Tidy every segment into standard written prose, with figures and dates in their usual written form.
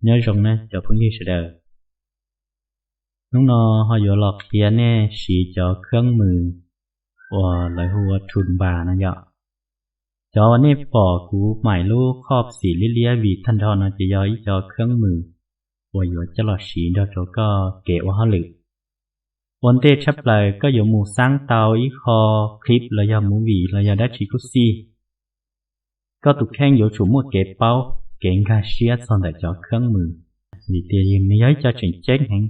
nhớ rồng nè cho phương như sẽ đời lúc nó họ vừa lọt kia nè xì cho khương mừ và lại hùa thùn bà nè dọ cho nè bỏ cú mải lú khop xì lý lia vì thân thọ nó chỉ do ý cho khương mừ và vừa cho lọt xì đó cho có kể qua họ lự vấn đề chấp lại có dụ mù sáng tàu ý kho clip là do mù vị là do đã chỉ có xì có tụ khen dụ chủ mua kể bao kể gà xia xong để cho khương mừ vì tiền này ấy cho chuyện chết hành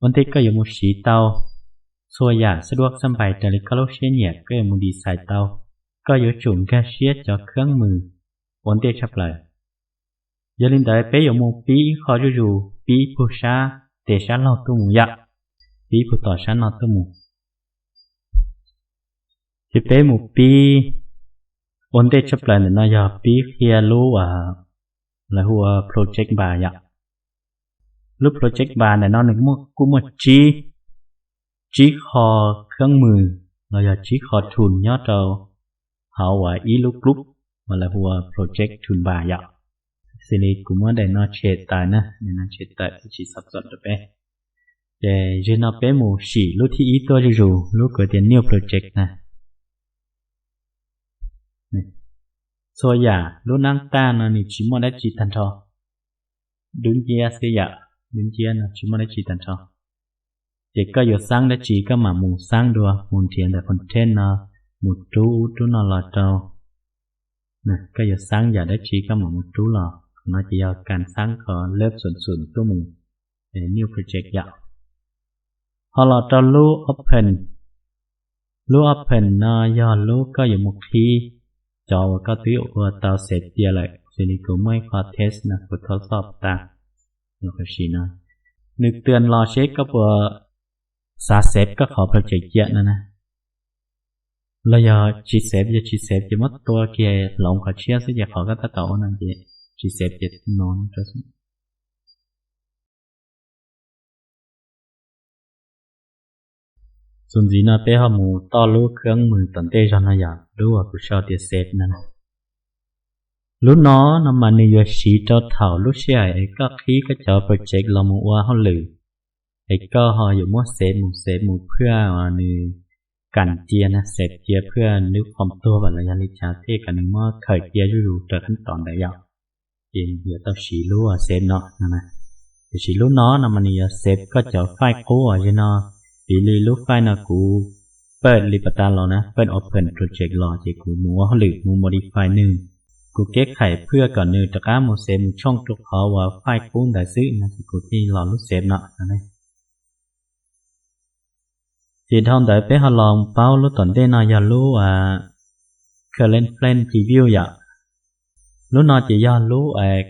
vấn đề có một sĩ tàu xua giả sẽ đuốc xâm bài trở lại các lốt xe nhẹ có một đi xài tàu có yếu chủng ga xiết cho kháng mừ vấn đề chấp lại giờ linh đại bé yếu một bí khó rủ bí phù sa để sa lo tu mù dạ bí phù tỏ sa lo tu mù thì bé một bí vấn đề chấp lại là giờ bí kia lú là hùa project bà dạ lúc project bà này nó cũng một trí kho kháng mừ là giờ trí kho thùn nhớ trâu họ ý lúc mà là hùa project thùn bà dạ xin đi cũng muốn để nó chế tài nè để nó chế tài chỉ sắp dọn được bé để cho nó bé mù xỉ lúc thì ý tôi đi rủ lúc có tiền nhiều project nè so giả lúc năng ta nó chỉ muốn đã chỉ thành trò đứng kia sẽ dạ đứng kia là chỉ muốn đã chỉ thành trò chỉ có giờ sáng đã chỉ có mà mù sáng đùa mù tiền là content một chú nó là trâu nè có giờ sáng giờ đã chỉ có mà một chú là nó chỉ có càng sáng có lớp sườn tôi mù để new project dạo họ là trâu lú open nó do lú có giờ một khi cho có tuyết của tao sẽ chia lại thì cũng mới có test nè của thử sอบta nó phải xí nó nước tiền lo xếp có vừa xa xếp có khó project chuyện nữa nè là giờ chỉ xếp chỉ mấtตัวkia lỏng khó chia sẽ giờ khó cái tao nè chỉ xếp non choส่วนจีน่าเป็นหมูต่อลูกเครื่องมือตั้งแต่จนอายุรู้ว่าผู้ชายเซฟนั่นลูกน้องน้ำมันในยูชีเจ้าเถ่าลูกเชี่ยไอ้ก็ขี้ก็จะโปรเจกต์เราหมูว่าเขาหรือไอ้ก็เขาอยู่มั่วเซฟหมูเพื่อว่านี่กันเจียนะเซฟเจียเพื่อนึกความตัวแบบระยะลิชาเท่กันนึกว่าเคยเจียรู้แต่ขั้นตอนใดอย่างเองเดี๋ยวต้องชีรู้ว่าเซฟเนาะนะแต่ชีรู้น้องน้ำมันในยูเซฟก็จะไฟโค้ว่าจะเนาะปีลีลูกไฟน่ะกูเปิดรีปตาเรานะเปิด Open Project รอจะกูมัวหรือมู Modify หนึ่งกูแก้ไขเพื่อก่อนหนึ่งจากการโมเสมช่องตุกเขาว่าไฟกูได้ซื้อนะกูที่รอลูกเซฟเนาะนะจีนทองได้ไปหาลองเป้าลูกตอนเต้นอยากรู้current plan preview อยากลูกนอจะย้อนรู้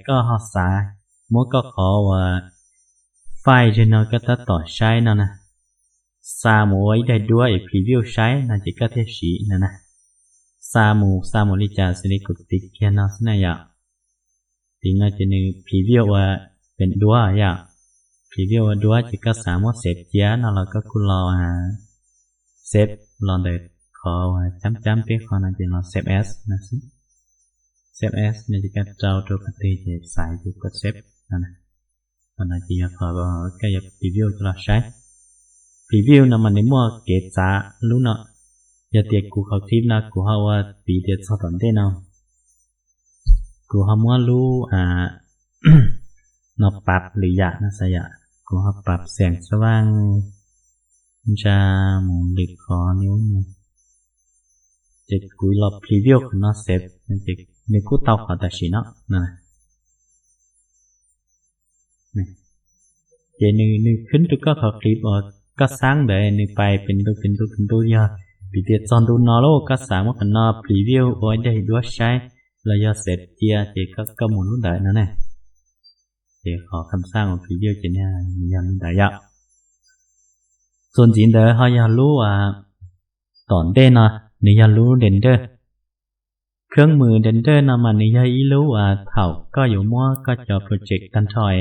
ก็หาสายมัวก็ขอว่าไฟจะนอก็ตัดต่อใช้นะนะซามูไว้ได้ด้วยพรีวิวใช้น่าจะก็เทสีนะซามูลิจาสิริกุติแค่นั้นนะอยากถึงน่าจะนึกพรีวิวว่าเป็นด้วยอยากพรีวิวว่าด้วยจะก็สามารถเซฟเยอะนะเราก็คุณรอเซฟลองเด็ดขอจำเป็นขอน่าจะรอเซฟเอสนะสิเซฟเอสเนี่ยจะก็เจ้าตัวปฏิจะใส่อยู่กับเซฟนะตอนนั้นจะขอก็จะพรีวิวจะเราใช้preview นะมันในมั่วเกจ้ารู้เนาะอย่าเตียกูเขาคลิปนะกูเขาว่าปีเดียดสอนได้เนาะกูเขามั่วรู้นอกปรับหรืออยากนะสยะกูเขาปรับแสงสว่างจะหมุนหรือคอนิ้วจะกูรอ preview ของnóเสร็จจะในกูเตาขอแต่สีเนาะนะเจนึกขึ้นตัวก็เขาคลิปก็สร้างได้ในไปเป็นตัวเยอะปีเดียจอนดูนอโลก็สามารถเป็นนอพรีวิวไว้ได้ด้วยใช้ระยะเสร็จเจียเจก็หมุนรุ่นได้นั่นแหละเจขอคำสร้างของพรีวิวเจเนี่ยยังได้ยากส่วนจริงเด้อเขาอยากรู้ว่าตอนเด่นนะนี่อยากรู้เด่นเด้อเครื่องมือเด่นเด้อนะมันนี่อยากรู้ว่าเถ่าก็อยู่มั่วก็จะโปรเจกต์กันถอย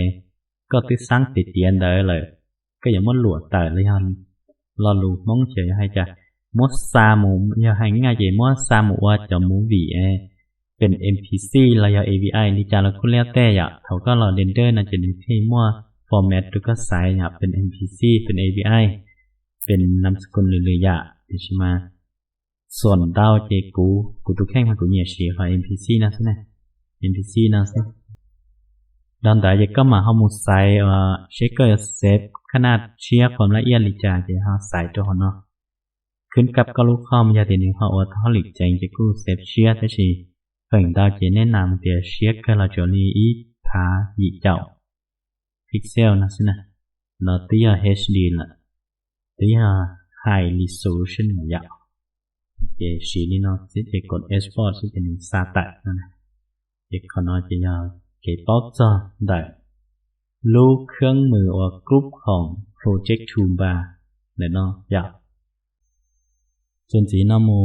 ก็ติดสร้างติดเตียนได้เลยก็อย่ามัดหลวดแต่เลยฮันรอลูมองเฉยให้จะมัดซาหมูอย่าให้ง่ายใจมัดซาหมูว่าจะหมูบี เป็น NPC ระยะ API นี่จาเราคุณแล้วแต่อย่าเขาก็รอเรนเดอร์น่าจะนึกให้มั่ว format ทุกสายอย่าเป็น NPC เป็น API เป็นนามสกุลหรืออย่าใช่ไหมส่วนดาวเจกูทุกแข่งมันกูเนี่ยเชียร์ค่ะ NPC นะสินะ NPC นะสิดันแต่ยังก็มาข้อมูลไซต์เช็คเกอร์เซฟขนาดเชียร์ความละเอียดลิจาจะหาสายตัวเนาะขึ้นกับก็ลูกข้อมยาเดนิเขาว่าทอลิกใจจะกู้เซฟเชียร์แต่ชีเพิ่งดาวจะแนะนำเดี๋ยวเชียร์ก็เราจะรีอีพาหยิเจ้าพิกเซลนะสินะเราตี HD ละตี High Resolution ยาวเดี๋ยวชีนี่เนาะที่จะกด Export ที่เป็นซาตัดนะเด็กเขาน้อยจะยาวเก็บป๊อปจอได้ลูกเครื่องมือว่ากรุ๊ปของ Project Toolbar เนี่ยเนาะอยากส่วนสีน้ำมู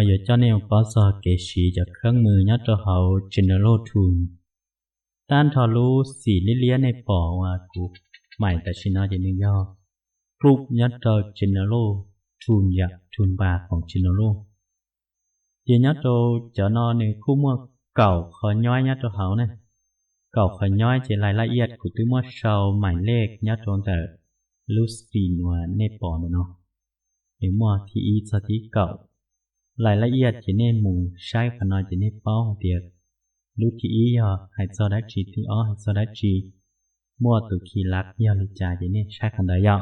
อย่าเจ้าเนี่ยป๊อปจอเกชีจากเครื่องมือยัดตัวเขา General Tool ด้านทอรู้สีเลี้ยในปอว่ากรุ๊ปใหม่แต่ชินาจะนึกย่อกรุ๊ปยัดตัว General Tool อยาก Toolbar ของ General ยืนยัดตัวเจ้านอในคู่มั่วเก่าขอย้อยยัดตัวเขาเนี่ยเก่าขอย้อยจะรายละเอียดกูตื้อมั่วเชาหมายเลขยัดตัวแต่ลูสตีนว่าในปอเนาะหรือมั่วที่อีสติเก่ารายละเอียดจะในหมู่ใช้ขนาดจะในเป้าเดียลูที่อีให้โซดัจีที่ให้โซดัจีมั่วตัวขีลักยาลิจาจะในใช้ขันได้ยาว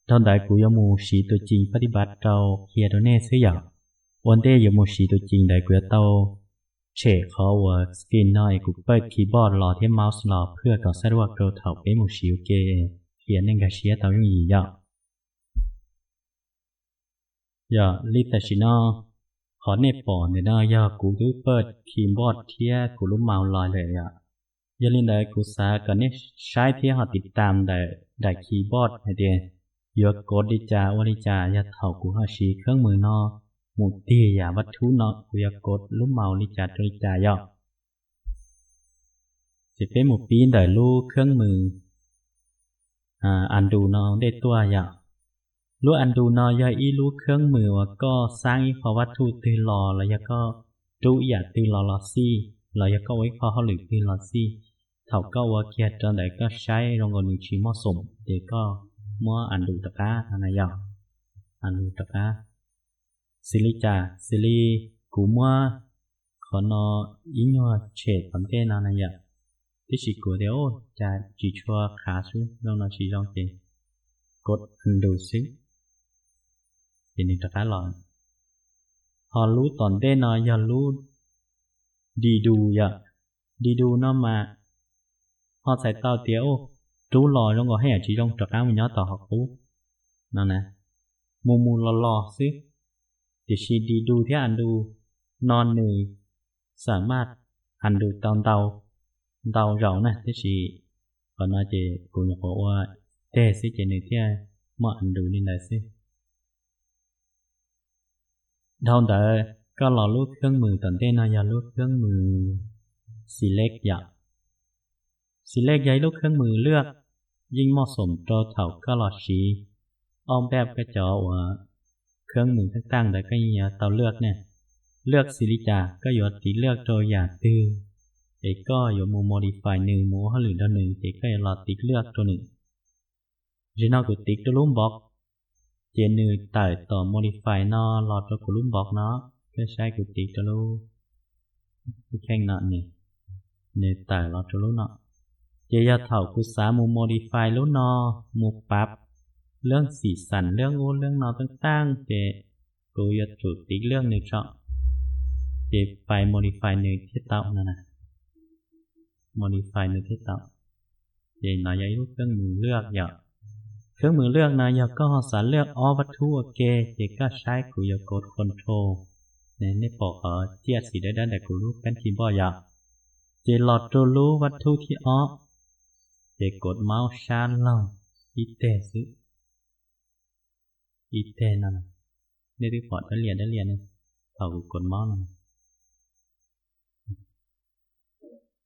ตอนใดกูยามูสีตัวจริงปฏิบัติเก่าเคียตัวเน่ซื้ออย่างวันเดย์ยามูสีตัวจริงได้กูจะเต้าเชคเขาว่าสกินน้อยกูเปิดคีย์บอร์ดรอที่เมาส์รอเพื่อต่อสะดวกเราเถาไปมูสีโอเคเขียนในกระเชียเต้าอย่างนี้อย่าลิตาชิโน่ขอเนปอเนี่ยนะอย่ากูดูเปิดคีย์บอร์ดเทียกูรู้เมาส์ลอยเลยอย่าลินได้กูสากันเนี่ยใช้เทียหาติดตามได้คีย์บอร์ดให้เดียยกกดดิจาวริจาอย่าเถากูหาชีเครื่องมือนอหมุดตีอย่าวัตถุเนาะกูอยากกดลุ้มเมาลิจาตริจาย่อจะเป็นหมุดปีนได้รู้เครื่องมืออันดูเนาะได้ตัวอย่ารู้อันดูเนาะย่อยอีรู้เครื่องมือว่าก็สร้างอีขอวัตถุตีรอแล้วก็ดูอย่าตีรอซี่แล้วก็ไว้พอเขาหรือตีรอซี่เถาก็ว่าเกียรตอนใดก็ใช้ลงกลชีเหมาะสมเดี๋ยวก็มัวอันดูตะก้าอะไรอย่างอันดูตะก้าซิลิจ่าซิลิกูมัวขอนอยิ่งว่าเฉดความเต้นอะไรอย่างที่สิกูเดียวจะจีชัวขาสู้ลงนอชีลองเตกดอันดูซิเป็นตะก้าหลอนพอรู้ตอนเต้นนออย่ารู้ดีดูอย่าดีดูน้อมาพอใส่เต้าเตี้ยวรู้ลอยลงก็ให้จีลงตะก้ามันย้อนต่อหักปุ๊นั่นนะมูหล่อซิจะชีดีดูที่อันดูนอนเหนื่อยสามารถอันดูเตาเรานะที่ชีก่อนน่าจะกูอยากบอกว่าเต้ซิเจนึกที่มาอันดูนี่ได้ซิดาวแต่ก็รอลูกเครื่องมือตอนเต้นอย่าลูกเครื่องมือสีเล็กอย่าสีเล็กใหญ่ลูกเครื่องมือเลือกยิ่งเหมาะสมตัวเถาก็หลอดชีออมแบบกระจอว่าเครื่องมือต่างๆแต่ก็ยังเตาเลือกเนี่ยเลือกซิลิจาก็ยดตีเลือกตัวอย่างตื้อเอกก็อยู่มูโมดิฟายหนึ่งมูหรือตัวหนึ่งเอกก็หลอดติ๊กเลือกตัวหนึ่งจีน่ากูติ๊กตัวลุ่มบล็อกเจนือต่ายต่อโมดิฟายนอหลอดตัวกูลุ่มบล็อกเนาะก็ใช้กูติ๊กตัวลุ่มแข่งเนาะนี่เนื้อต่ายหลอดตัวลุ่มเนาะเจียเถากูสามูโมดิฟายลุ่มนอมูปั๊บเรื่องสีสันเรื่องโอ้เรื่องนอต่างๆเจกูอยากจุดติ๊กเรื่องหนึ่งชอบเจไปโมดิฟายหนึ่งที่เต่านั่นนะโมดิฟายหนึ่งที่เต่าเจนายรู้เครื่องมือเลือกอย่าเครื่องมือเลือกนายก็สารเลือกวัตถุโอเคเจก็ใช้กูอยากกดคอนโทรลในปอกเจียสีได้แต่กูรู้เป็นคีย์บอร์ดอย่าเจหลอดตัวรู้วัตถุที่เจกดเมาส์ชาร์จล่องอีเตซึอีเตนั่นได้รีพอร์ตได้เรียนเนี่ยเขากดเมาส์นั่น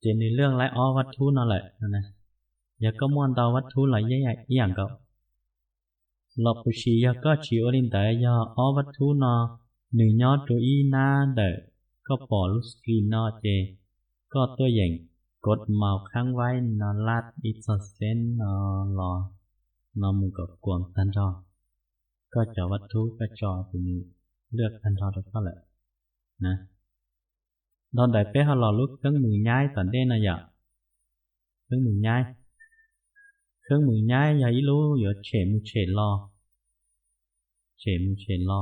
เจนในเรื่องไรวัตถุนั่นแหละนะอยากก็มวนดาววัตถุหลายใหญ่ๆอย่างก็หลบชีอยากก็ชีวลินแต่ยาวัตถุนอหนึ่งยอดตัวอีน่าเด ก็ปอลูสกรีนนอเจก็ตัวอย่างกดเมาค้างไว้นอลาดอิสเซนนอรอนอมือกับกวงทันทอก็จะวัตถุก็จอตัวนี้เลือกทันทอตัวก็แหละนะตอนใดเป้เขารอลุกเครื่องมือย้ายตอนเด่นนะอย่าเครื่องมือย้ายอย่าอีรู้อย่าเฉมเฉลอ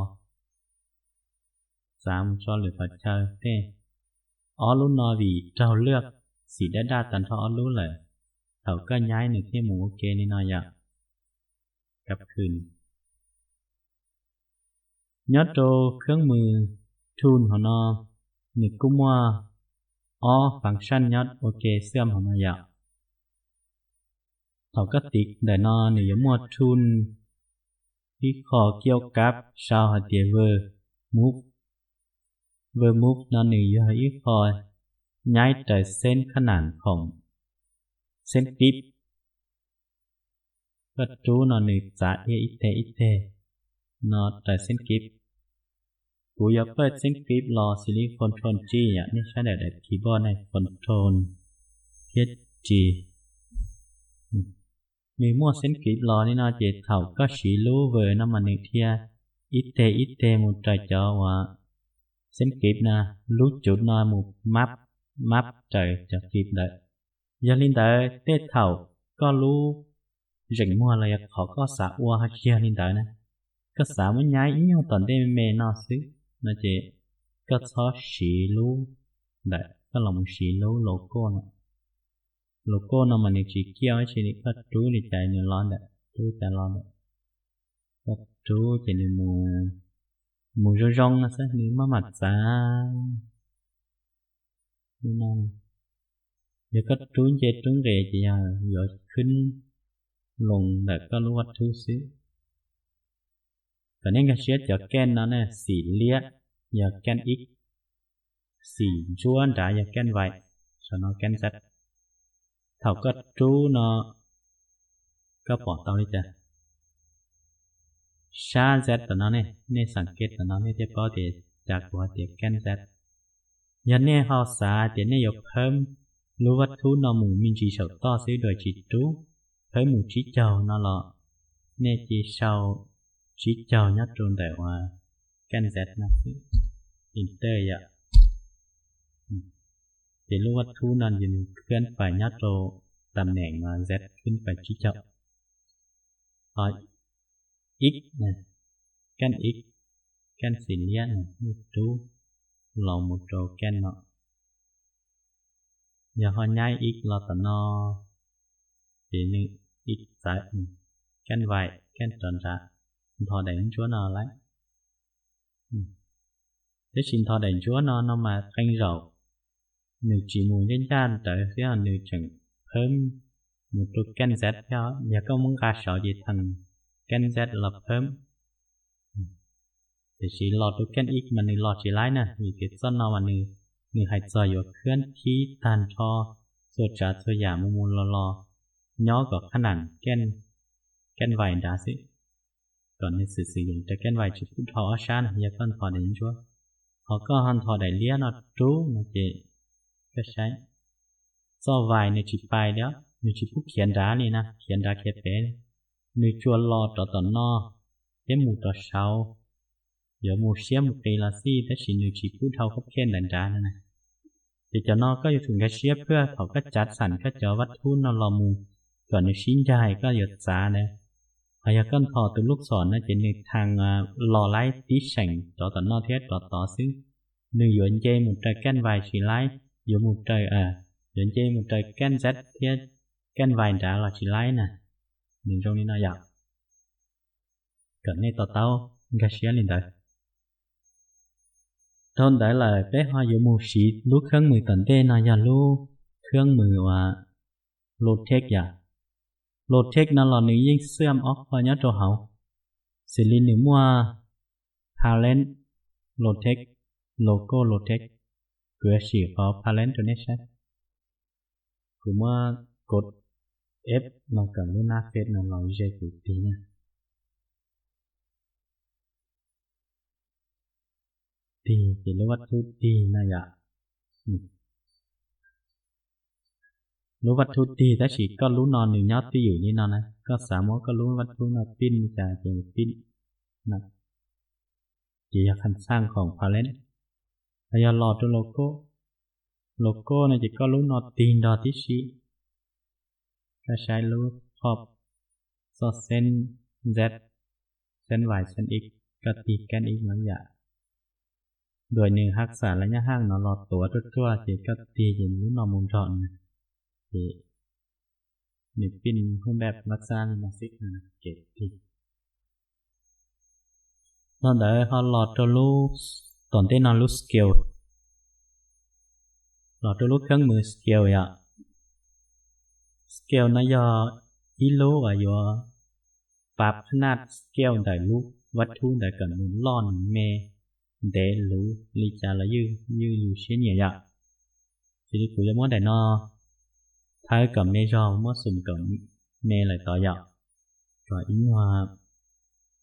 สามchoหรือปัจจัยเต้อ๋อรู้นอวีเจ้าเลือกสีได้ด้าตันทอรู้เลยเขาก็ย้ายหนึ่งที่หมูโอเคนี่นอยากกับคืนยอดโตเครื่องมือทูนของนอหนึ่งกุ้มว่าอ๋อฟังก์ชันยอดโอเคเสื่อมของนอยากเขาก็ติดแต่นอหนึ่งยมวดทูนที่ขอเกี่ยวกับชาวฮัตเตียเวอร์มูฟนอนหนึ่งอยู่ให้คอยย้ายแต่เส้นขนาดของเส้นกริปก็จูนอนหนึ่งจะอิเตนอแต่เส้นกริปกูอยากเปิดเส้นกริปรอซิลิคอนโทรลจีอ่ะนี่ใช่แต่คีย์บอร์ดในคอนโทรลเฮดจีมีมั่วเส้นกริปรอนี่นอเจเท่าก็ฉีรู้เวอร์น้ำมันหนึ่งเทียอิเตมุดใจเจ้าว่าเส้นกริปนะรู้จุดนอยหมู่มับใจจะกริปได้ยาลินได้เต้เท่าก็รู้rỉnh mua là khó có xã ua hay kia nên tới nè cái xã mới nhái ý nhau tận đây mê nó xứ nó chỉ cái xó xí lú đấy cái lòng xí lú logo nó mà nếu chỉ kia ấy chỉ cái chú thì chạy nhiều lon đấy chú chạy lon đấy cái chú chỉ nên mù rong nó sẽ nếu mà mặt giá nên giờ cái chú chơi trúng rề chỉ là giờ khinhลงแต่ก็รู้วัตถุซื้อแต่นี่ก็เชื่อจากแกนนั้นเนี่ยสีเลี้ยอย่าแกนอีกสีจวนด่าอย่าแกนไว้ส่วนน้องแกนเซตเท่าก็จู้เนาะก็ปอดเตานี่จ้ะชาเซตตัวนั้นเนี่ยในสังเกตตัวนั้นเนี่ยจะปอดจากหัวเตียแกนเซตยันเนี่ยเขาสาเดี๋ยวเนี่ยยกเพิ่มรู้วัตถุนอหมูมินจีเฉาต่อซื้อโดยจีจู้thấy một chiếc chầu nó là nên chỉ sau chiếc chầu nhất trong đại hòa can z nó inter vậy thì lúc vật thu nên nhìnขึ้นไปnhất trong ตำแหน่งมา z ขึ้นไปchiếc chầu x này can x can xỉn liên một chú là một trò can nọ giờ họ nhai x là tận nó thì như ít tại can vải can tròn ra thọ đánh chúa nó lấy thế xin thọ đánh chúa nó mà thanh rầu nếu chỉ muốn đến chan tới phía nếu chẳng thơm một chút can z theo nhà có muốn gà sợ gì thành can z là thơm để chỉ lọt chút can x mà nếu lọt chỉ lấy nè vì cái son nó mà nếu hãy chờอยู่เคลื่อนที่ทานทอสุดจะสยามมุมลอย่อกับขนาดแกนไวดาสิก่อนในสื่ออย่างจะแกนไวจุดพุทธอชานะอย่าก้อนพอได้ยินชัวเขาก็หันทอได้เลี้ยนอจูนะเจก็ใช้ซอไวในจิตไปแล้วในจิตผู้เขียนดานี่นะเขียนดาเขียนเป็นในจวนรอต่อนอเต็มหมู่ต่อเช้าเดี๋ยวหมู่เชี่ยมเปลาซี่ถ้าชินในจิตผู้เท่าเขาเขียนดันดานั่นนะเดี๋ยวจะนอก็อยู่ถึงกระเชียบเพื่อเขาก็จัดสรรก็เจอวัตถุนอรอมูก่อนในชิ้นใหญ่ก็หยดจ้าเนี่ยพยาก้อนพอตัวลูกศรนะจะในทางหล่อไล่ติแฉ่งต่อนอเทสต่อซึ่งหนึ่งหยวนเจmột trờiแกนไวchỉไล่อยู่một trờiหยวนเจmột trờiแกน z เทียแกนไวด่าเราchỉไล่น่ะหนึ่งตรงนี้น่าอยากเกิดในต่อเต้ากระเชียลินได้ทนได้เลยเป๊ะว่าอยู่หมู่ชีลูกเครื่องมือตันเต้น่าอยากลูกเครื่องมือว่าโหลดเทคอย่าโหลดเทคนั่นหล่อหนึ่งยิ่งเสื่อมออกพอยัดตัวเขาสิลินหนึ่งมัวพาเลนโหลดเทคโลโก้โหลดเทคเกลือฉีกของพาเลนตัวนี้ใช่คือเมื่อกด F เรากับลูน่าเฟสนั่นเราใช้กดตีเนี่ยตี ตีchỉรู้วัตถุตีนะอย่ารู้วัตถุตีแต่ฉีก็รู้นอนหนึ่งยอดที่อยู่นี่นอนนะก็สามารถก็รู้วัตถุนะปิ้นจะเป็นปิ้นนะจีคันสร้างของพาเลนพยาหลอดตัวโลโก้เนี่ยจีก็รู้นอนตีนดอที่ชีก็ใช้รู้ขอบซอเซน z เส้น y เส้น x ก็ตีแกน x นั่นอย่างโดยหนึ่งรักษาระยะห่างนอนหลอดตัวทั่วๆจีก็ตีอย่างรู้นอนมุมจอดนะจีนี่ปิ้นหุ้มแบบรักษามาซิกนะเก็บตีตอนเดี๋ยวเขาหลอดตัวรู้ตอนที่นอนรู้สเกลหลอดตัวรู้เครื่องมือสเกลอย่างสเกลนะยออีโลอะยอปรับขนาดสเกลได้รู้วัตถุได้กันมือล่อนเมเดรู้ลิจาละยือยู่เช่นอย่างทีนี้กูจะมั่วได้นอท้ายกับเมจอมั่วสุ่มกับเมอะไรต่ออย่างก็อิงว่า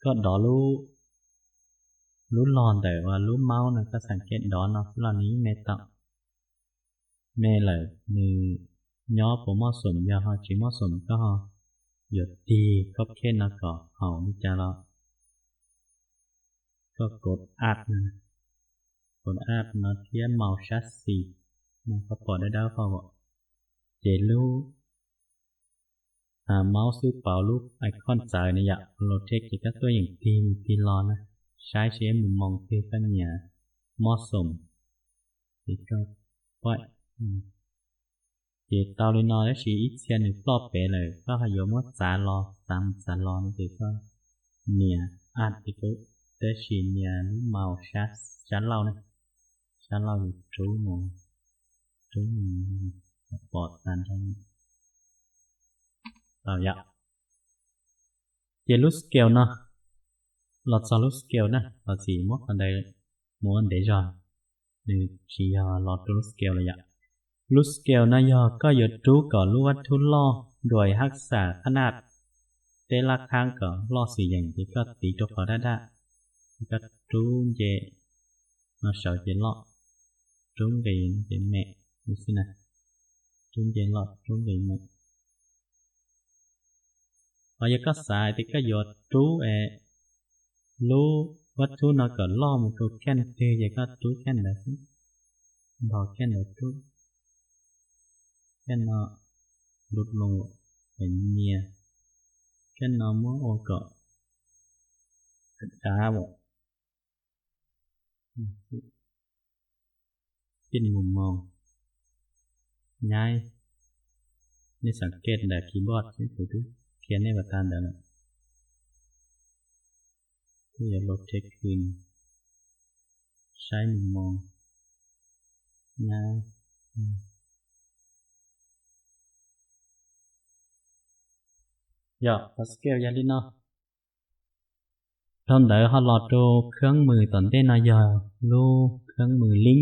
ก็ดอรู้ลอนแต่ว่ารู้เมาส์นะก็สังเกตดอนเนาะเหล่านี้เมตับเมเลยมือย่อผมเหมาะสมยาฮอจิเหมาะสมก็หยดตีก็เค้นนะก็เห่ามิจาระก็กดอัดนะกดอัดนะเทียมเมาส์ชัสซีมันก็ปลดได้พอบอกเจลูเมาส์ซื้อเป่าลูกไอคอนจ่ายในอย่างโรเทคก็ตัวอย่างทีรอนะใช้เชื่อมุมมองเพื่อกันเนี่ยเหมาะสมที่ก็ปล่อยจีตาวลินอและชีอิเชียนหรือปลอบเปเลยก็ขยมว่าสารอตามสารอนี่คือก็เนี่ยอาร์ติเคิลเตชีเนี่ยเมาชัสชั้นเราเนี่ยชั้นเราอยู่จูมงปอดตานทั้งเราอยากเจลุสเกลเนาะหลอดซอลุสเกลนะหลอดสีมดอันใดม้วนเดจอนหรือชียาหลอดลุสเกลเลยอยากลุสเกลนายก็หยุดรู้ก่อนรู้วัตถุล่อด้วยรักษาขนาดเตลักทางก่อนล่อสีอย่างที่ก็ตีตัวเขาได้ก็รู้เจมาเฉาเจล่อรู้เจนแม่ดูสินะรู้เจล่อรู้เจแม่พอก็สายที่ก็หยุดรู้รู้วัตถุนก่อนล่อมันก็แค่นเตยก็รู้แค่นได้สิบอกแค่นได้รู้แค่นลดลงเป็นเมียแค่นมั่วโอก็จ้าบอกเป็นมุมมองย้ายนี่สังเกตแต่คีย์บอร์ดที่ตัวที่เขียนในประธานเดิมที่จะลบเทคคืนใช้มุมมองย้ายย่อพาสเกลยาลินอตอนเดี๋ยวเขาหลอดดูเครื่องมือตอนเต้นนายาลูเครื่องมือลิง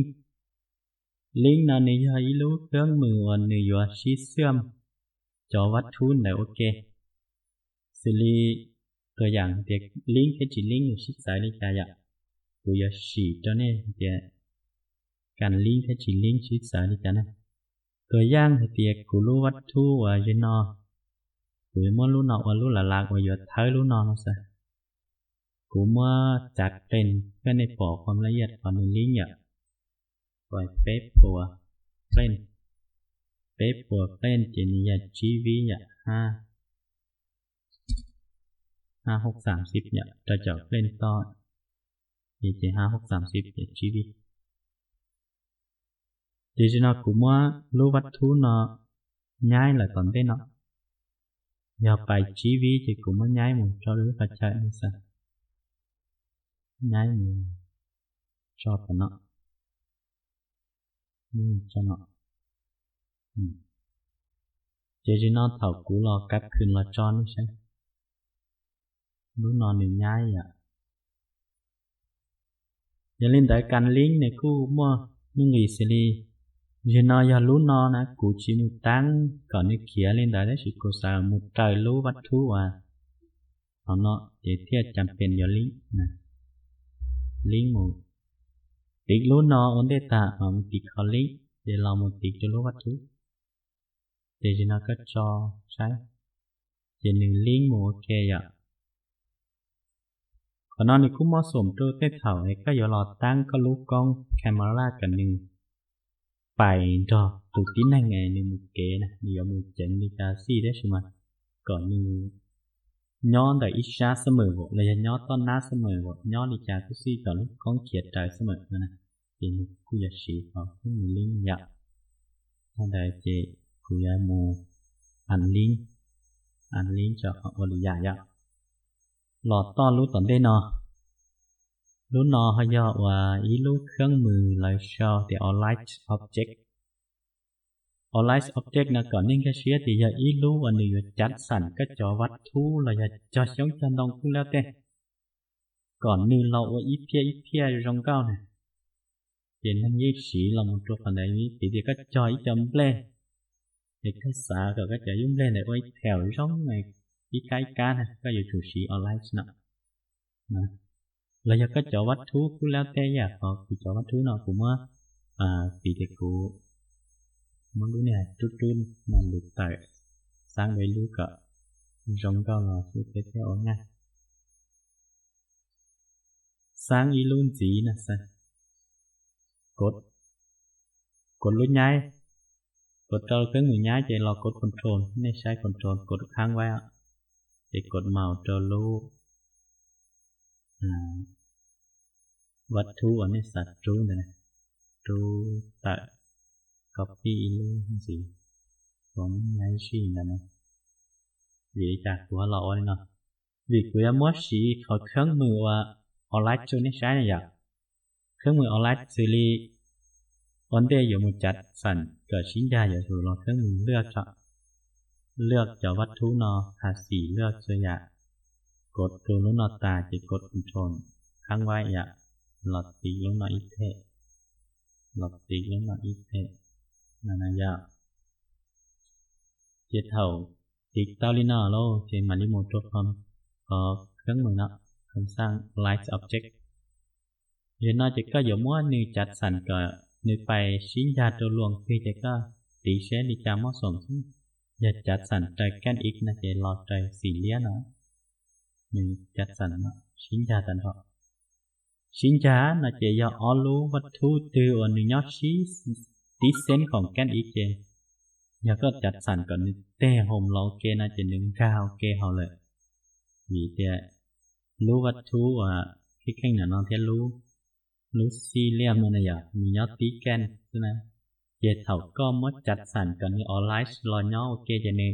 นั่นนี่ยาอีลูเครื่องมือวันนี้อยู่ชีเสื่อมจอวัดทุนได้โอเคสิลีตัวอย่างเด็กลิงแค่จีลิงอยู่ชิดสายลิจายะกูอยากฉีดตัวนี้เดี๋ยวการลิงแค่จีลิงชิดสายลิจานะตัวอย่างเดียกูรู้วัตถุว่าจะนอกูมั่วรู้นอว่ารู้หลักว่าอยู่ท้ายรู้นอนะสิกูมั่วจัดเป็นเพื่อในปอความละเอียดของหนึ่งลิงอย่างไว้เป๊ะปัวเป็นจีนียจีวีอย่าง5630เนี่ยจะเจาะเล่นต่อจี5630เนี่ยจีวีจีน่ากูมั่วรู้วัตถุเนาะย้ายlà còn thế nó giờ bài chí ví thì cũng mới nhái một cho đứa phải chạy như sao nhái một cho nó cho nó chỉ nó thầu cũ lo cắt khuyên là cho nó xem lúc nó nên nhái vậy giờ lên tới căn liếng này cứ mua nhưng nghĩ sẽ đi giờ nó giờ lúc nó nè cụ chỉ một tăng còn như kia lên tới đấy chỉ có sao một trời lú vật thú à nó để thiết chăm tiền giờ liếng nè liếng một ติ๊กรู้นออันเดต้ามันติ๊กคอลลิ่งเดี๋ยวเรามันติ๊กจะรู้วัตถุเดี๋ยวเราก็จอใช้เดี๋ยวหนึ่งลิงก์โอเคอ่ะcòn nó thì cũng mất sủng tôi tới thảo ấy có giờ lọt tăng có lúc con camera cả nừng bài cho tụi tí năng ngày nừng một kế này giờ một trận đi ta xí đấy chứ mà còn nừng nhón đại ít xa sớm mờ vội là nhón to ná sớm mờ vội nhón đi cha cứ xí còn lúc con kiệt trời sớm mờ nữa này thì mình cứ giờ xí họ cứ mình linh nhặt hôm nay chị cứ giờ mù ăn linh cho họ ở đi dài vậy lọt to lú tận đây nọ lú nọ hay do và ý lú kháng mừ lại show the online object online object là còn những cái xía thì giờ ý lú và người chặt sẵn các trò vật thú là giờ cho sống chân đông cũng leo tên còn như lậu và ít phía trong cao này thì nó như sĩ là một chỗ phần này thì các trò ít chấm lên thì cái xã của các trò dùng lên này ôi theo giống này ý cái cá này có giờ chủ sĩ online nè là do các chỗ bắt thú cứ leo té à có cái chỗ bắt thú nào cũng vì thế cụ món đứa này chút mà được tại sáng với lưu cả giống cao là cứ thế theo ngay sáng ý luôn gì nè sao cột lối nhái cột trâu cái người nhái chạy là cột control nên sai control cột kháng vai ạ thì cột màu trâu lú vật thu ở nơi sạch trú này trú tại copy luôn gì còn ngay gì này vì cả của lọ này nè vì của em mất sĩ họ kháng mưa và online cho nên sai này vậy kháng mưa online xử lý vấn đề dùng một chặt sẵn cỡ chính ra giờ rồi nó kháng mưa ลือกcho vật thu nó hạt sĩ ลือกcho dạกดตัวนู้นตาจะกดคอนโทรลข้างไว้อย่าหลอดตีลงมาอีกเทหลอดตีลงมาอีกเทนั่นนะอย่าเจ็ดเท่าติดเตาลิน่าโลเจมันที่โมโตคอมก็เครื่องมือนะคำสั่ง light object เดี๋ยวน่าจะก็อย่ามัวนึกจัดสรรก็นึกไปชิ้นยาตัวลวงคือจะก็ตีเชนดีจามเหมาะสมอย่าจัดสรรใจแกนอีกนะจะหลอดใจสี่เลี้ยนะmình chặt sẵn nó xin chào tận họ xin chào là chỉ do ó lú vật thu từ ở nơi nhót xí tí xénของแกนอีกเจอย่าก็จัดสรรก่อนแต่ห่มเราเกน่าจะนึงก้าวเกเขาเลยvì thế lú vật thu cái kênh là nó theo lú xi liêm này giờ mình nhót tí ken thế này giờ thầu có mất chặt sẵnก่อนnhư online lo nhó ok cho nên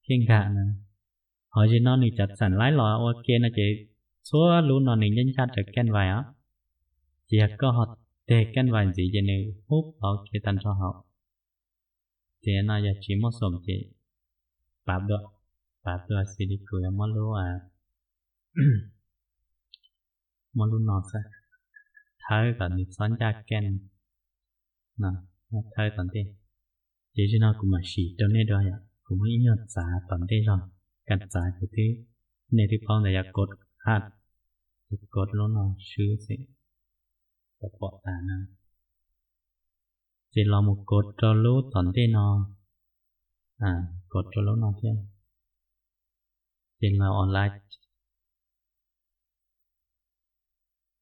kênh gạ này họ chỉ nói ni chặt sẵn lái lò ok nó chỉ số luôn nó ni nhân chặt được ken vài á chỉ có họ để ken vài gì cho nên hút họ kia thành cho họ thì nó giờ chỉ một số chỉ bạp được xí đi cười mất luôn mất luôn nó sao thấy còn đi xoắn ra ken nè thấy còn thế chỉ cho nó cũng mà xí cho nên rồi cũng ý nhận giá còn thế rồiกันจ่ายไปที่ในที่พร้อมแต่อยากกดหัดกดแล้วนอนชื่อสิแต่ปอดตานะจะลองมากดตัวรู้ตอนที่นอนกดตัวรู้นอนเที่ยงจะเราออนไลน์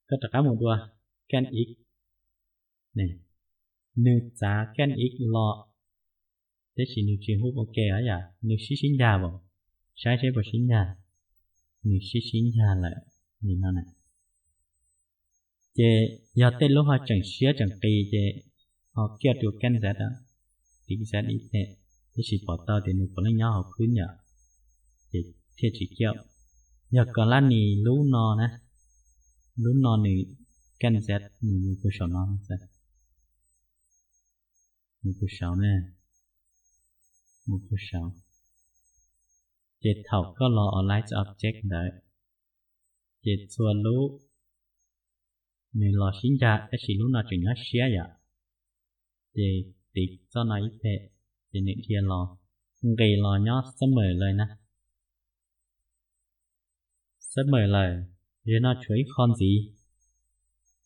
ก็ตะก้าหมดตัวแกนอีกนี่นึกจ้าแกนอีกรอแต่สินึกชื่อฮูบโอเคอ่ะอย่านึกชื่อชิ้นยาบ่sai chế vào sinh nhà người sinh nhà lại nhìn nó này chế giờ tên lúc họ chẳng xía chẳng tì chế họ kia được ken Z đó tính Z ít thế thì chỉ bỏ tao thì nó có lấy nhau họ khuyến nhở thì thế chỉ kêu giờ còn là nì lú nó nì ken Z nì cứ sầu nó sao nì cứ sầu nè nì cứ sầu chế thầu có lo online object đấy chế xua lú người lo xin ra cái gì lú nó chỉ nhớ xé vậy chế tịch cho nó ít thế chế những kia lo gây lo nhớ sớm mời lời nè sớm mời lời rồi nó chuối con gì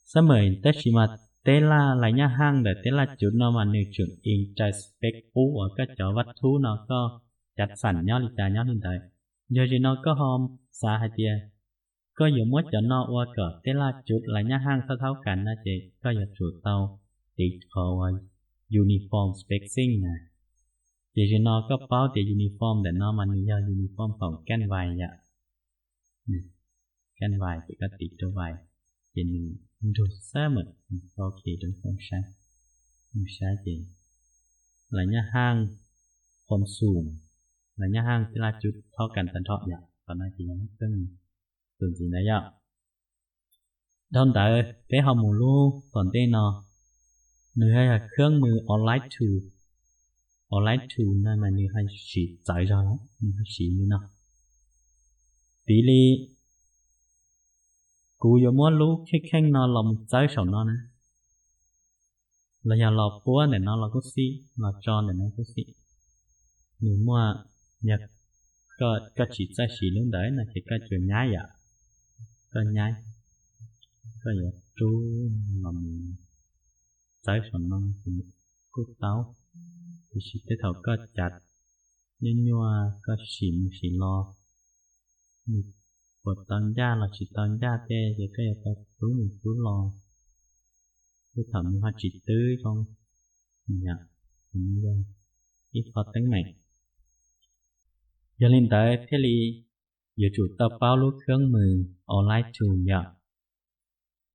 sớm mời tất chỉ mà là lại nhá hang để tế là chút nó mà nếu chuẩn in trái spec cũ ở các chỗ vật thú nó có chặt sẵn nhau đi ta nhau đi tới giờ thì nó có hôm xa hay tia có nhiều mối cho nó qua cỡ tế là chút lại nhá hang thao thao cảnh là chị có giờ chủ tàu thì có uniform spacing nè thì nó có báo thì uniform để nó mà nếu uniform phòng can vài vậy can vài thì có tỷ cho vài thì mình được sáng mà có khi đến không sáng chị là nhà hàng phòng sùn là nhà hàng thì là chút thọ cảnh tận thọ vậy còn này thì nó từng gì đấy ạ đón tới cái hòm mù lu còn tên nó người hay là khương mưa online to nên mà người hay chỉ giải ra nó người hay chỉ như nào tỷ lệ cú yo mua lu khi khanh nó làm giải sầu nó nè là nhà lò búa để nó là có xí là tròn để nó có xí nếu mà nhật có chỉ giải chỉ lúc đấy là chỉ có chuyện nhái ạ có nhái có giờ chú làm giải sầu nó thì cút táo thì chỉ tới thầu có chặt nhưng có xỉn lo của tầng gia là chỉ tầng gia tê thì cái cứ lo cái thầm hoa chỉ tưới không dạ ít phật tính này giờ lên tới thế li giờ chủ tập bao lúc khương mừng online chủ dạ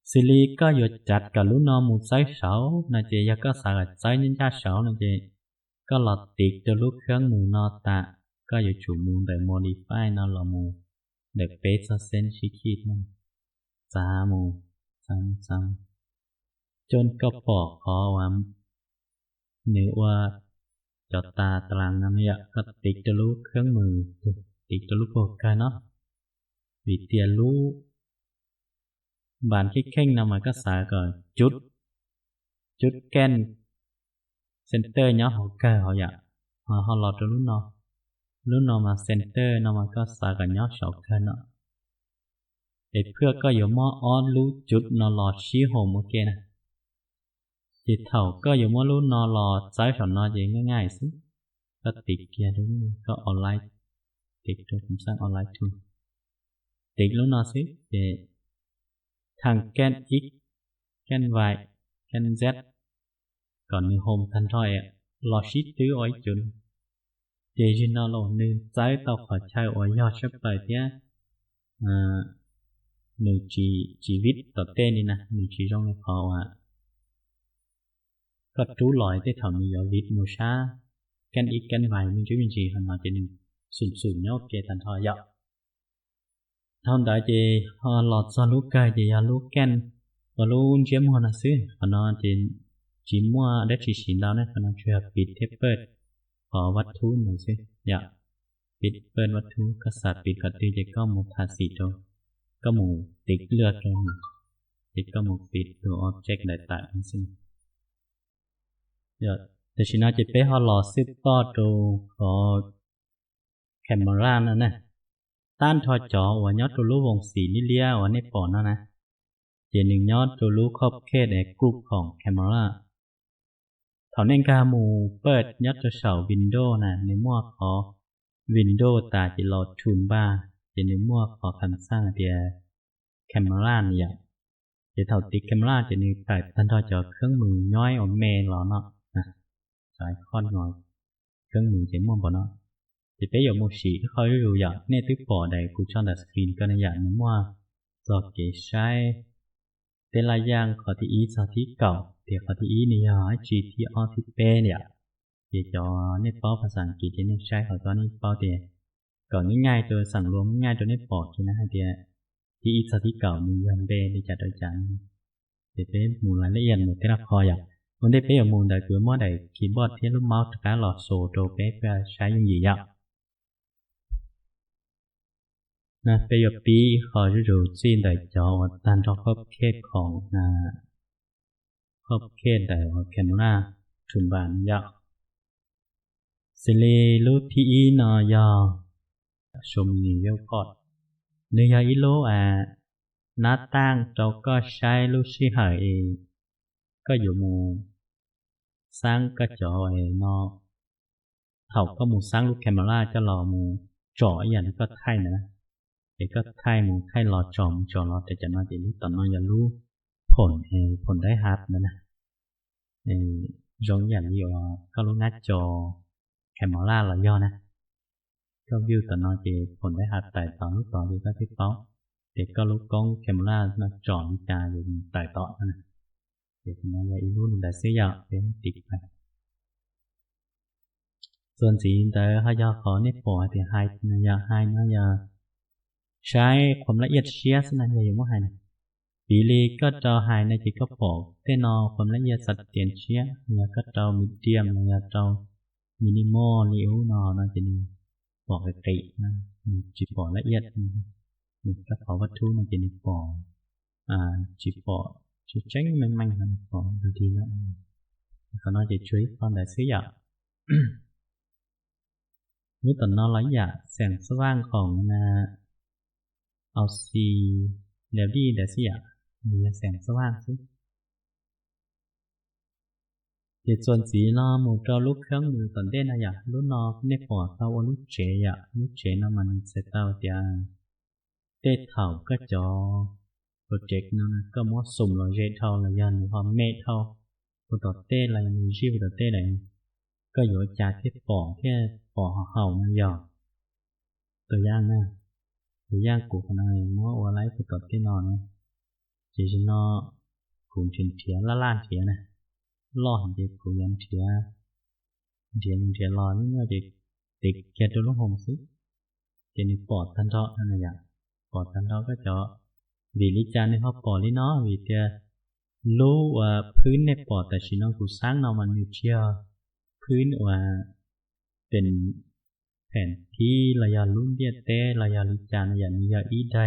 xử lý có giờ chặt cả lúc nó một sáu sáu là chị giờ có xài là sáu nhân gia sáu là chị có lọt tiệt cho lúc khương mừng nó tạ có giờ chủ muốn để modify nó là một để bế cho sen chi khít nó giá mù xăm chôn có bỏ khó lắm nếu cho ta tàng năm ạ có tích cho lúc kháng mừng tích cho lúc bộ ca nó vì tiền lúc bản cái kênh nào mà có xả rồi chút ken center nhá họ ca họ dạ họ lọt cho lúc nào mà center nào mà có xả cả nhá sọc ca nó để phước có yếu mó on lúc chút nó lọt xí hồn ok nè thì thầu có dùng món luôn nó lò trái phần nó gìง่ายๆxí có tiệt kia đúng có online tiệt cho cũng sang online tool tiệt lúc nó xí để thằng can x can y can z còn như hôm thanh thôi lò ship tứ ối chun để cho nó lò nên trái tàu phải chạy ối do sắp tới thế nếu chỉ viết tờ tên đi nè nếu chỉ trong cái họ có trú loại tới thầm giờ viết một xa can ít can vài nhưng chú mình gì hình mà chỉ sụn nhau kể thành thôi vậy thằng đại chị họ lọt ra lúc cái chị lúc can và lúc chiếm hoa là xứ và nó chỉ mua để chỉ xin đâu đấy và nó chưa bịt thép bớt họ vật thú này xứ dạ bịt bớt vật thú có sạt bịt vật tiêu chỉ có một thà xịt thôi có một tích lượt rồi chỉ có một bịt đồ object đại tại anh xứ dạ thì chỉ nói chỉ bé họ lò xếp to đồ có camera nữa nè tan thọ chó và nhớ đồ lú vòng xì ní lia và nếp bỏ nó nè chỉ nên nhớ đồ lú khớp khe để groupของ camera thọ nên ca mùเปิด nhớ cho sầu window nè nếu mua có window ta chỉ lò toolbar chỉ nếu mua có khăn sang thì camera này vậy chỉ thọ tí camera chỉ nên phải tan thọ chó khớp mù nhói ở mê lò nó phải con ngồi cân mình chỉ muốn bỏ nó thì bây giờ một sĩ khơi rượu dặn nên tiếp bỏ đầy cụ cho là screen cơ này dặn nếu mà do cái sai tên là giang có thị ý sao thị cầu thì có thị ý này hỏi chỉ thị o thị p nè thì cho nếp bao và sản kỳ trên nếp sai hỏi cho nếp bao tiền còn những ngày tôi sản luôn ngay tôi nếp bỏ cho nó hai tiền thị ý sao thị cầu mình dần b đi trả đôi chẳng thì thế mù lại lấy yên một cái là kho dặn vấn đề bây giờ muốn đại cửa mỗi đại keyboard thiết lúc mouse cả lọt sổ đồ bé và sai những gì vậy nè bây giờ pi khỏi rồi xin đại cho tan cho khớp kếtของkhớp kết đại camera chuẩn bản vậy xử lý lúc thì nó do xung nhiều cột nếu như ý lố nát tăng cho có sai lúc xí hỏi có có dụ mù sáng có chỗ nó học có một sáng lúc camera cho lò mù trỏ giờ nó có thay nữa thì có thay mù thay lò trỏ lò để cho nó chỉ lúc tận nó giờ lu phồn đáy hạt nữa nè giống như là có lúc ngắt cho camera là do nè có view tận nó chỉ phồn đáy hạt tại tỏ lúc tỏ thì có thiết báo thì có lúc con camera nó tròn trà dùng tại tỏ nè thì nó là luôn đại sứ giờ để tiệp nàyส่วนสีแต่ถ้าอยากขอเนี่ยปอที่ให้นะอยากให้นะอยากใช้ความละเอียดเชียสนะอย่าอยู่ว่าให้นะปีลีก็จะให้ในที่ก็ปอกแต่นอความละเอียดสัดเตียนเชียอยากก็จะมีเดียมอยากจะมินิมอลลิ้วนอนะจะนี่ปอกไก่นะจีปอกละเอียดนี่ก็ขอวัตถุนะจะนี่ปอกจีปอกจีเจ๊งมันนะปอกดูดีนะเขาnóiจะช่วยความได้ซื้ออยากรู้ตอนนอนหลายอย่างแสงสว่างของเอาซีเดี๋ยวดีเดี๋ยวสิมีแสงสว่างสิเดี๋ยวส่วนสีนอหมูจอลูกเครื่องมือตอนเด่นนะอยากลูกนอในปอดเขาลูกเฉยลูกเฉยน้ำมันเสร็จเอาเดียเตะเท่าก็จอโปรเจกต์นั่นก็มั่วสุ่มเราเจเท่าละยันหรือความเมทเท่าตัวต่อเต้อะไรมีชื่อตัวเต้ไหนก็อยู่จากที่ปอแค่ปอเห่ามันหยอกตัวย่างนะตัวย่างกูคนนั้นมั่วอะไรตัวต่อที่นอนนะจีฉันนอกูชินเทียละล้านเทียนะล่อเด็กกูยันเทียเทียรอนี่เมื่อเด็กแกตัวลูกหงซิเจนี่ปอดทันเทาะนั่นอย่างปอดทันเทาะก็จะวิลิจารในห้องปอดนี่เนาะวิเทียรู้ว่าพื้นในปอดแต่ชินอกูสร้างนอมันอยู่เชียพื้นว่าเป็นแผนที่ระยะลุ่มเดียเต้ระยะลิจานระยะนิยาอีใด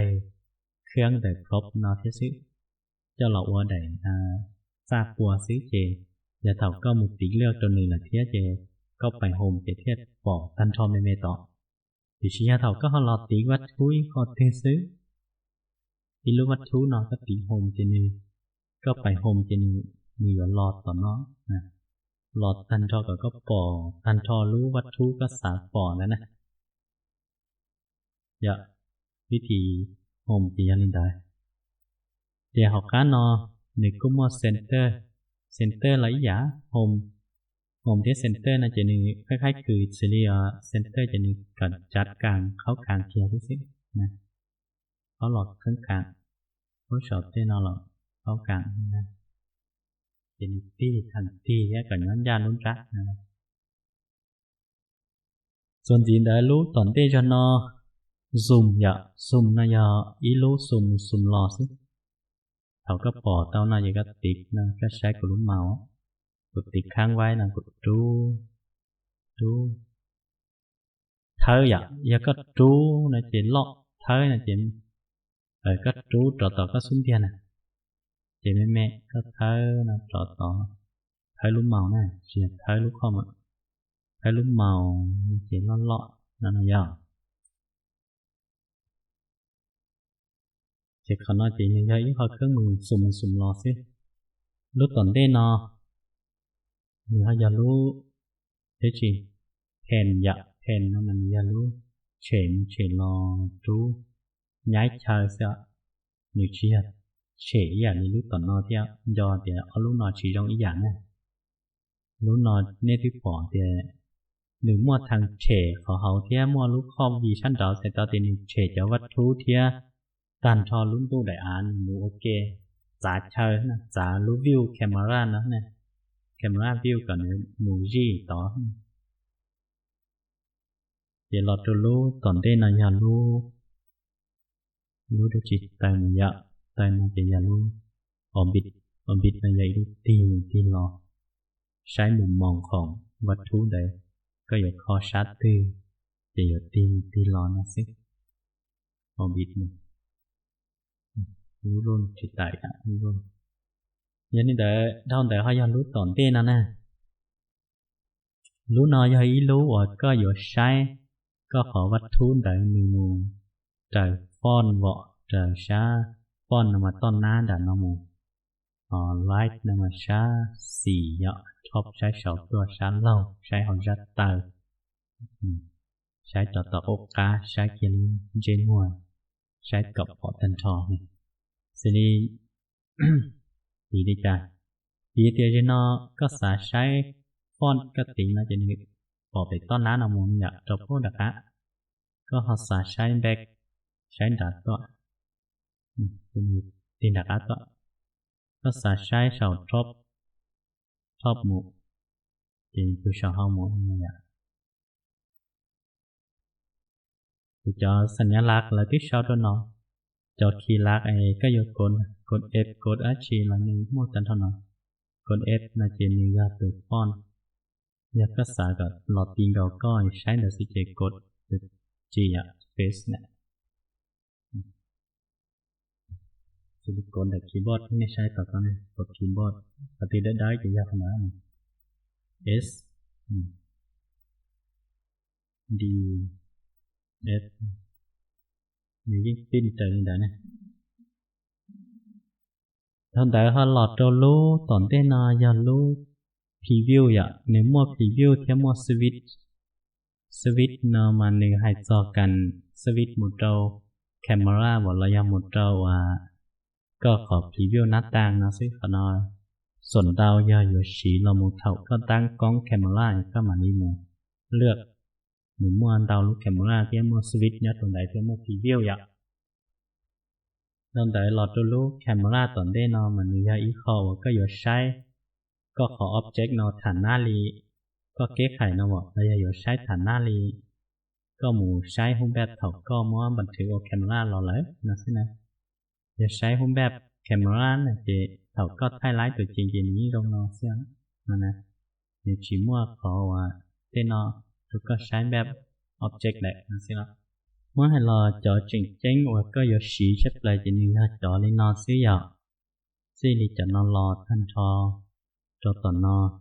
เครื่องแต่ครบนอเทซึเจ้าเหล่าว่าใดซาปัวซื้อเจอย่าเท่าก็มุติเลือกตัวหนึ่งละเทียเจก็ไปโฮมเจเทียปอกตันทอมเมต่อดิชิยาเท่าก็หลอดตีวัดทุยขอเทซึอิลุวัดทุนอก็ตีโฮมเจนึก็ไปโฮมเจนึมีหลอดต่อเนาะหลอดตันทอก็ปอตันทอรู้วัตถุก็สาปอแล้วนะอย่าวิธีโฮมจียันได้เดี๋ยวหอกการนอหนึ่งก็มอเซ็นเตอร์หลายอย่างโฮมที่เซ็นเตอร์น่าจะนึงคล้ายๆคือซีรีส์เซ็นเตอร์จะนึงกันจัดการเขากลางเทียร์ที่สินะเขาหลอดเครื่องกลางเขาชอบเต้นหลอดเขากลางนะเป็นที่ทันทีแค่ก่อนย้อนยาลุ้นรักนะส่วนจีนได้รู้ตอนเต้จนอซุ่มนายอีรู้ซุ่มรอสิเขาก็ปอเต้านายก็ติดนะก็ใช้กลุ่มเมากดติดค้างไว้นะกดดูเธออย่าก็ดูนะเจนล็อกเธอนะเจนก็ดูต่อก็ซุ้มเทียนนะเจแม่ก็เธอนะต่อเธอลุ้มเมาแน่เสียเธอลุ้มคอมเธอลุ้มเมาเจนเลาะนั่นนะเจ็บขอนอจีนเยอะยิ่งพอเครื่องมือสุ่มรอสิรู้ตอนได้นอหรืออย่ารู้เท่จีแผ่นนั่นมันอย่ารู้เฉนรอรู้ย้ายชาเสียหนึ่งเชียเฉยอย่างนี้รู้ตอนนอเที่ยวยอเดี๋ยวเอารู้นอชี้ตรงอีอย่างน่ะรู้นอเนติปอเดี๋ยวหนึ่งมั่วทางเฉขอเขาเที่ยมั่วรู้ข้อวีชั้นดาวเสร็จตอนตีหนึ่งเฉจะวัตถุเที่ยการทอลุ้นตู้ได้อ่านหมูโอเคจ่าเชยนะจ่ารู้วิวแคมรานะเนี่ยแคมราวิวก่อนเนี่ยหมูจีต่อเดี๋ยวเราจะรู้ตอนได้นายารู้ดูจิตใจมันยะใจมันจะยารู้อมบิดนายาดูตีรอใช้มุมมองของวัตถุใดก็อย่าคอชัดตื้อจะอย่าตีรอนะสิอมบิดมันรู้ร่นจิตใจรู้ร่นยันนี่เดี๋ยวดาวเดี๋ยวเขาอยากรู้ตอนเต้นนะรู้น้อยอยากรู้ว่าก็อยู่ใช้ก็ขอวัตถุใดมีมูใจฟ้อนวะใจช้าฟ้อนนำมาต้นน้าดันน้ำมู light nằm ở xa xì dọ top trái sầu tua xa lâu trái hòn rát tờ trái tọt ốc cá trái kiến trên mùa trái cọp họ thân trò xin đi thì đi cả thì tiêu nó có xả trái font cái tính nó chỉ được bỏ về to ná nó muốn nhận trọc vô đặc á có họ xả trái back trái đạt đó tin đặc á đó có xả trái sầu top một thì tôi sầu hông một như vậy tôi choสัญลักษณ์là tiếp sau đó nó cho khi lạc ấy có yêu code F code H là những một tên thôi nó code F là chỉ như là từ font nhớ các xã gặp lọt tin đầu coi sai là sẽ chạy code từ chỉ ạ space này sẽ được code là keyboard nghe sai tao con này code keyboard và từ đấy đấy thì ra không nói S D F những tin từ như thế này thằng đại họ lọt trâu lú tổn tên là giờ lú preview vậy nếu mua preview theo mua switch nó mà nếu hay cho cần switch một trâu camera hoặc là một trâu có khó preview nát tăng nó sẽ phải nói xuân đào giờ yếu sĩ là một thầu có tăng con camera các mà đi mà lược nếu mua đào lúc camera thì mua switch nhá tồn tại thì mua preview vậy nên tại lọt trâu lú camera tổn tên nó mà nếu ra ý khó có yếu sai có khó object nó thản na li có kế khai nóบอกเราอย่าใช้ฐานหน้าลีก็หมู่ใช้หุ้มแบบถกก็มั่วบันทึกเอาแคมราเราเลยนะสินะอย่าใช้หุ้มแบบแคมราเนี่ยจะถกก็ไฮไลท์ตัวจริงๆนี้ลงเนาะเสียนะนะเดี๋ยวchỉมั่วขอว่าเต้นเนาะทุกก็ใช้แบบ object แหละนะสินะเมื่อให้เราจอจริงๆว่าก็อย่าสีชัดเลยจะนี่ฮะจอเลยนอนซื้อหยอกซื้อนี่จะนอนรอท่านทอcho tận nó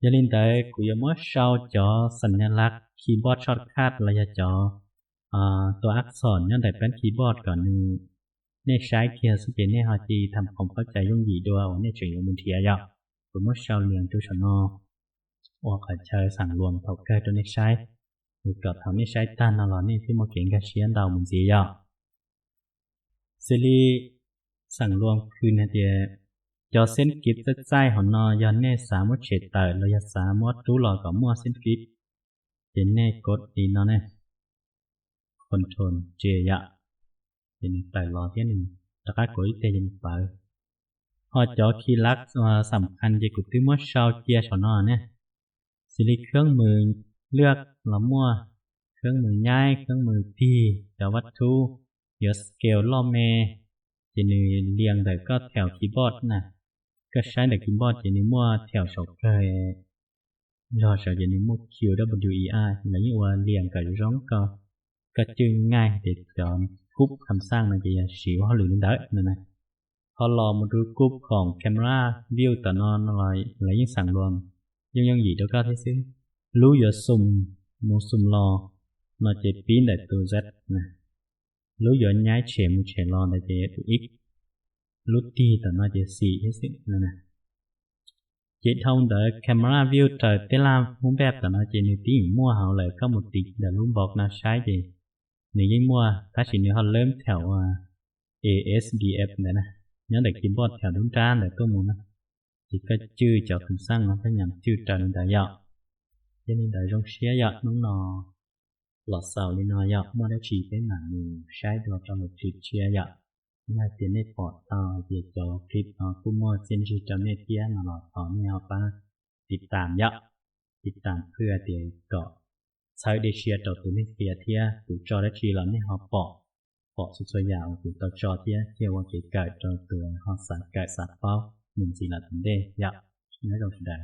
cho nên tới cũng mới sau choสัญลักษณ์ keyboard shortcut เราจะchoตัวอักษรนั่นแต่เป็น keyboard ก่อนในใช้เคียร์สเกนเนี่ยเขาจีทำความเข้าใจยุ่งยีด้วยเนี่ยจุดยุ่งมือเทียยาวผมว่าชาวเลี้ยงจุดชนอว่าเขาใช้สั่งรวมเท่าแก่ตัวนี้ใช้หรือกับทำนี่ใช้ต้านเราเนี่ยที่มาเก่งกับเชียนดาวมือเสียยาวซีรีส์สั่งรวมคือเนี่ยเดียcho xin kịp tất sai họ nó do nè xả một chế tờ là do xả một chú lò có mua xin kịp thì nè cốt thì nó nè control chế dạ thì nè tờ lò thế này tất cả của ý tê nhìn tờ họ cho khi lắc sầm khăn gì của thứ mất sau chia cho nó nè xử lý khương mười lược là mua khương mười nhai khương mười pi cho vật thu giờ scale lo mè thì nè liền đời có theo keyboard nè cái sai được keyboard chỉ nếu mua theo số cái do sở chỉ nếu mua QWER là những qua liền cả giống cái chương ngay để chọn cúp tham sang là chỉ xíu họ lựa đấy này họ lò một đôi cúpของ camera view tận nó là những sản luôn nhưng gì đó có thế chứ lú giờ sum một sum lò nó chỉ pin để từ z này lú giờ nhái chèm lò để chỉ từ x lúc đi tận nó chỉ xì hết sức này nè chỉ thông đợi camera view trời tới làm muốn đẹp tận nó chỉ nếu tí mua họ lại có một tí để luôn bọc nó sai gì nếu như mua ta chỉ nếu họ lớn theo ASDF này nè nhớ để keyboard theo đúng ra để tôi muốn chỉ có chữ cho phần sang nó phải nhằm chữ trần đại dọ cho nên đại trong xé dọ nó lọt sầu lên nó dọ mua đã chỉ cái mảng mình sai được trong một chữ chia dọ nhà tiền này bỏ tao để cho clip nó cũng mua trên chỉ cho nên kia nó lọt tao nhau baติดตามเพื่อเดี๋ยวก็ใช้ได้เชียร์ต่อตัวนี้เสียเทียถูกจอได้ชีเราไม่หอบปอกสุดยาวถูกต่อจอเทียเที่ยวว่าเกิดจอตัวหอบสารเกิดสารเป้าหนึ่งสี่ละถึงได้ยักษ์ไม่ต้องแสดง